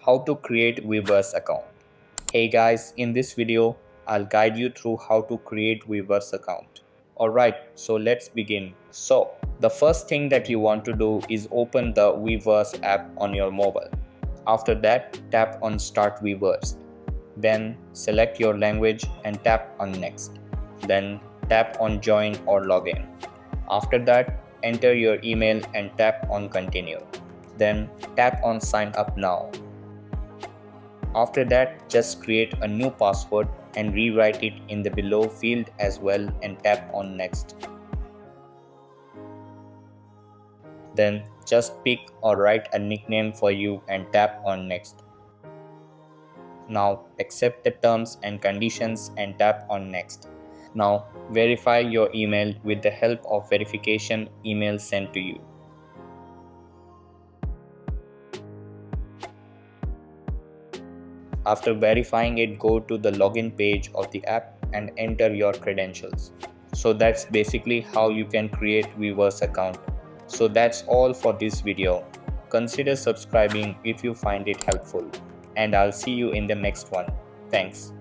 How to create Weverse account. Hey guys, in this video, I'll guide you through how to create Weverse account. Alright, so let's begin. So, the first thing that you want to do is open the Weverse app on your mobile. After that, tap on Start Weverse. Then select your language and tap on Next. Then tap on Join or Login. After that, enter your email and tap on Continue. Then tap on Sign Up Now. After that, just create a new password and rewrite it in the below field as well and tap on Next. Then just pick or write a nickname for you and tap on Next. Now accept the terms and conditions and tap on Next. Now verify your email with the help of verification email sent to you. After verifying it, go to the login page of the app and enter your credentials. So that's basically how you can create Weverse account. So that's all for this video. Consider subscribing if you find it helpful, and I'll see you in the next one. Thanks.